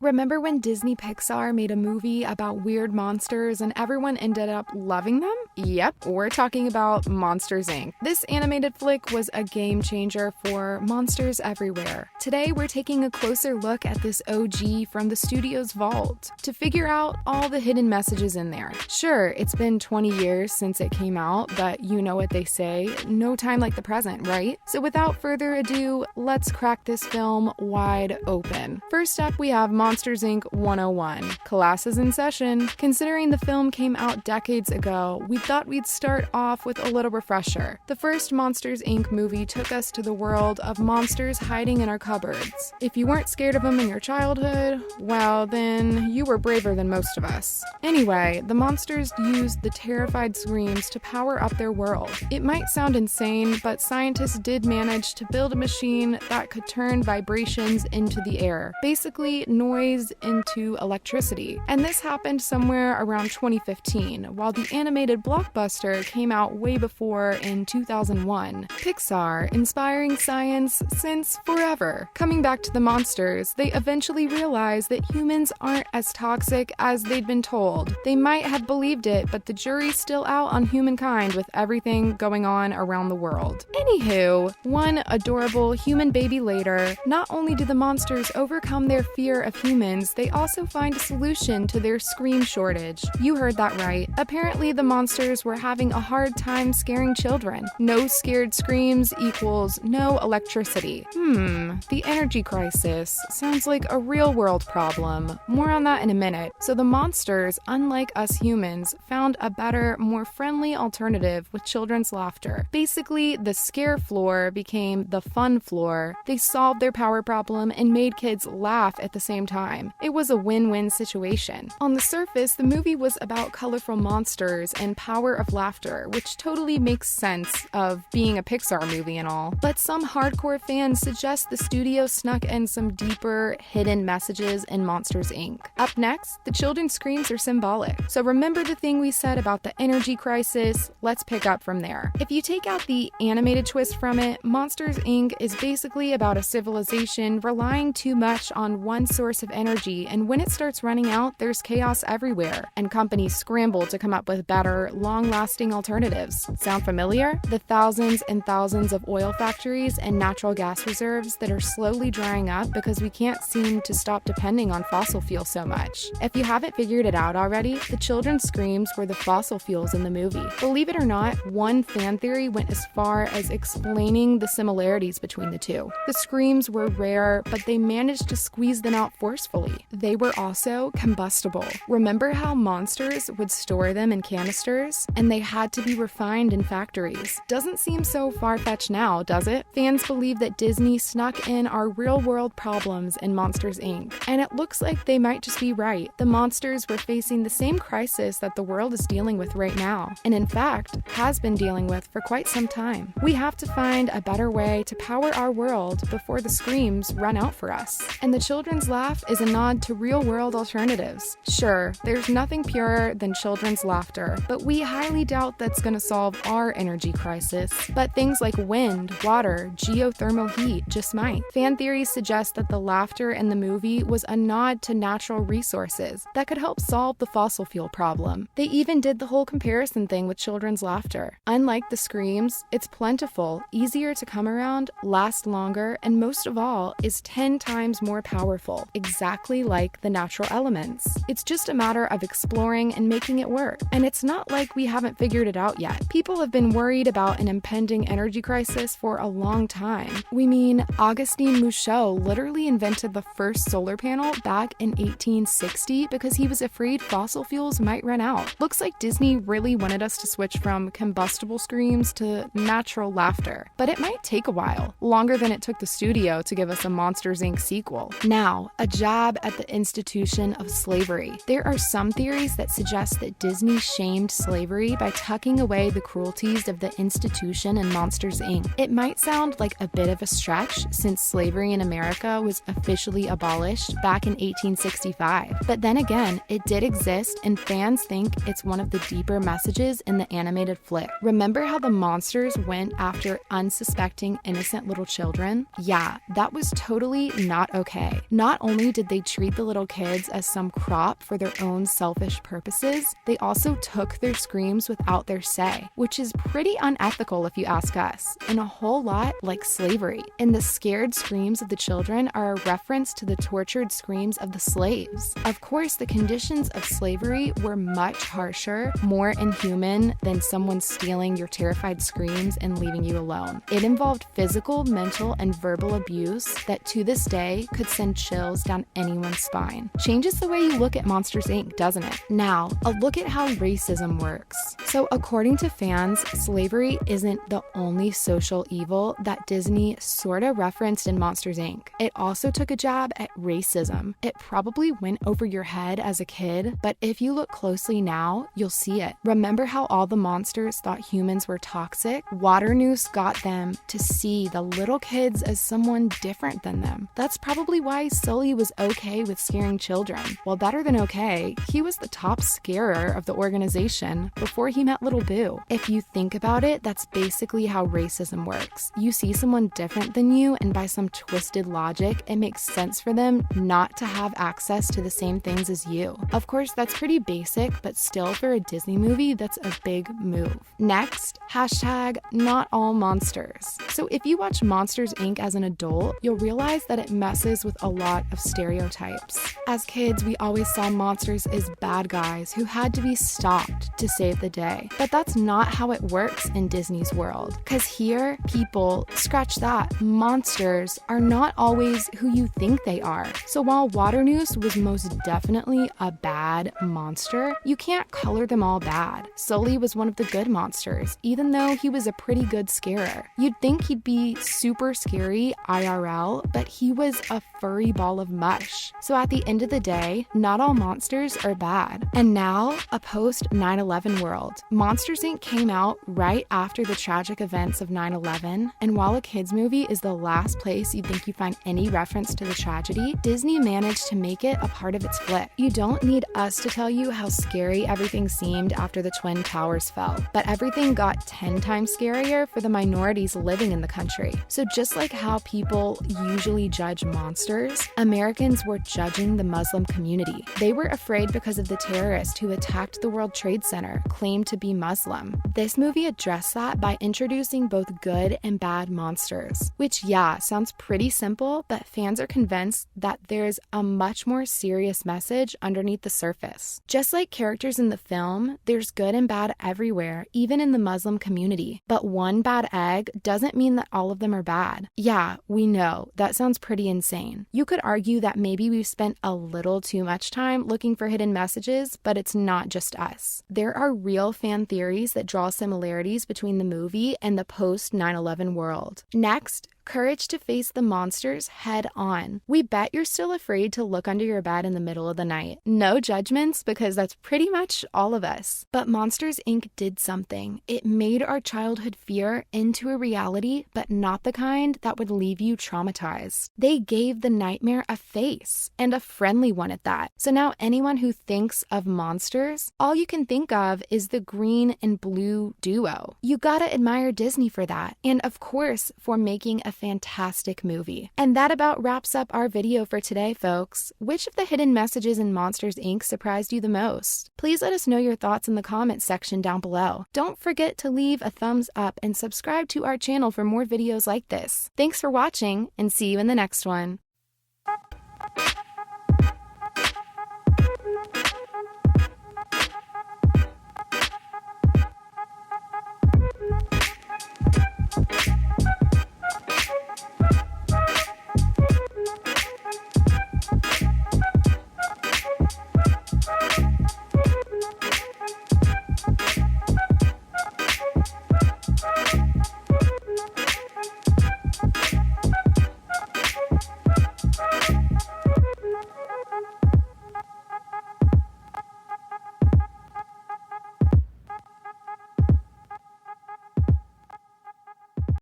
Remember when Disney Pixar made a movie about weird monsters and everyone ended up loving them? Yep, we're talking about Monsters, Inc. This animated flick was a game changer for monsters everywhere. Today, we're taking a closer look at this OG from the studio's vault to figure out all the hidden messages in there. Sure, it's been 20 years since it came out, but you know what they say, no time like the present, right? So without further ado, let's crack this film wide open. First up, we have Monsters, Inc. 101. Class is in session. Considering the film came out decades ago, we thought we'd start off with a little refresher. The first Monsters, Inc. movie took us to the world of monsters hiding in our cupboards. If you weren't scared of them in your childhood, well, then you were braver than most of us. Anyway, the monsters used the terrified screams to power up their world. It might sound insane, but scientists did manage to build a machine that could turn vibrations into the air. Basically, noise into electricity. And this happened somewhere around 2015, while the animated blockbuster came out way before in 2001. Pixar, inspiring science since forever. Coming back to the monsters, they eventually realized that humans aren't as toxic as they'd been told. They might have believed it, but the jury's still out on humankind with everything going on around the world. Anywho, one adorable human baby later, not only do the monsters overcome their fear of humans, they also find a solution to their scream shortage. You heard that right. Apparently, the monsters were having a hard time scaring children. No scared screams equals no electricity. The energy crisis sounds like a real-world problem. More on that in a minute. So the monsters, unlike us humans, found a better, more friendly alternative with children's laughter. Basically, the scare floor became the fun floor. They solved their power problem and made kids laugh at the same time. It was a win-win situation. On the surface, the movie was about colorful monsters and power of laughter, which totally makes sense of being a Pixar movie and all. But some hardcore fans suggest the studio snuck in some deeper, hidden messages in Monsters, Inc. Up next, the children's screams are symbolic. So remember the thing we said about the energy crisis? Let's pick up from there. If you take out the animated twist from it, Monsters, Inc. is basically about a civilization relying too much on one source of energy, and when it starts running out, there's chaos everywhere, and companies scramble to come up with better, long-lasting alternatives. Sound familiar? The thousands and thousands of oil factories and natural gas reserves that are slowly drying up because we can't seem to stop depending on fossil fuels so much. If you haven't figured it out already, the children's screams were the fossil fuels in the movie. Believe it or not, one fan theory went as far as explaining the similarities between the two. The screams were rare, but they managed to squeeze them out forcefully. They were also combustible. Remember how monsters would store them in canisters? And they had to be refined in factories. Doesn't seem so far-fetched now, does it? Fans believe that Disney snuck in our real-world problems in Monsters, Inc. And it looks like they might just be right. The monsters were facing the same crisis that the world is dealing with right now, and in fact, has been dealing with for quite some time. We have to find a better way to power our world before the screams run out for us. And the children's laugh is a nod to real-world alternatives. Sure, there's nothing purer than children's laughter, but we highly doubt that's gonna solve our energy crisis. But things like wind, water, geothermal heat just might. Fan theories suggest that the laughter in the movie was a nod to natural resources that could help solve the fossil fuel problem. They even did the whole comparison thing with children's laughter. Unlike the screams, it's plentiful, easier to come around, lasts longer, and most of all, is 10 times more powerful, exactly like the natural elements. It's just a matter of exploring and making it work. And it's not like we haven't figured it out yet. People have been worried about an impending energy crisis for a long time. We mean, Augustin Mouchot literally invented the first solar panel back in 1860 because he was afraid fossil fuels might run out. Looks like Disney really wanted us to switch from combustible screams to natural laughter. But it might take a while, longer than it took the studio to give us a Monsters, Inc. sequel. Now, a jab at the institution of slavery. There are some theories that suggest that Disney shamed slavery by tucking away the cruelties of the institution in Monsters, Inc. It might sound like a bit of a stretch since slavery in America was officially abolished back in 1865. But then again, it did exist, and fans think it's one of the deeper messages in the animated flick. Remember how the monsters went after unsuspecting innocent little children? Yeah, that was totally not okay. Not only only did they treat the little kids as some crop for their own selfish purposes, they also took their screams without their say, which is pretty unethical if you ask us, and a whole lot like slavery. And the scared screams of the children are a reference to the tortured screams of the slaves. Of course, the conditions of slavery were much harsher, more inhuman than someone stealing your terrified screams and leaving you alone. It involved physical, mental, and verbal abuse that to this day could send chills down anyone's spine. Changes the way you look at Monsters, Inc., doesn't it? Now, a look at how racism works. So according to fans, slavery isn't the only social evil that Disney sorta referenced in Monsters, Inc. It also took a jab at racism. It probably went over your head as a kid, but if you look closely now, you'll see it. Remember how all the monsters thought humans were toxic? Waternoose got them to see the little kids as someone different than them. That's probably why Sully was okay with scaring children. Well, better than okay, he was the top scarer of the organization before he met Little Boo. If you think about it, that's basically how racism works. You see someone different than you, and by some twisted logic, it makes sense for them not to have access to the same things as you. Of course, that's pretty basic, but still for a Disney movie, that's a big move. Next, hashtag not all monsters. So if you watch Monsters, Inc. as an adult, you'll realize that it messes with a lot of stereotypes. As kids, we always saw monsters as bad guys who had to be stopped to save the day. But that's not how it works in Disney's world. Because here, people, scratch that, monsters are not always who you think they are. So while Waternoose was most definitely a bad monster, you can't color them all bad. Sully was one of the good monsters, even though he was a pretty good scarer. You'd think he'd be super scary IRL, but he was a furry ball of mush. So at the end of the day, not all monsters are bad. And now, a post 9/11 world. Monsters, Inc. came out right after the tragic events of 9/11, and while a kids movie is the last place you think you find any reference to the tragedy, Disney managed to make it a part of its flick. You don't need us to tell you how scary everything seemed after the Twin Towers fell, but everything got 10 times scarier for the minorities living in the country. So just like how people usually judge monsters, Americans were judging the Muslim community. They were afraid because of the terrorist who attacked the World Trade Center, claimed to be Muslim. This movie addressed that by introducing both good and bad monsters, which sounds pretty simple, but fans are convinced that there's a much more serious message underneath the surface. Just like characters in the film, there's good and bad everywhere, even in the Muslim community. But one bad egg doesn't mean that all of them are bad. Yeah, we know, that sounds pretty insane. You could argue that maybe we've spent a little too much time looking for hidden messages, but it's not just us. There are real fan theories that draw similarities between the movie and the post 9/11 world. Next, courage to face the monsters head on. We bet you're still afraid to look under your bed in the middle of the night. No judgments, because that's pretty much all of us. But Monsters, Inc. did something. It made our childhood fear into a reality, but not the kind that would leave you traumatized. They gave the nightmare a face, and a friendly one at that. So now anyone who thinks of monsters, all you can think of is the green and blue duo. You gotta admire Disney for that. And of course, for making a fantastic movie. And that about wraps up our video for today, folks. Which of the hidden messages in Monsters, Inc. surprised you the most? Please let us know your thoughts in the comments section down below. Don't forget to leave a thumbs up and subscribe to our channel for more videos like this. Thanks for watching, and see you in the next one.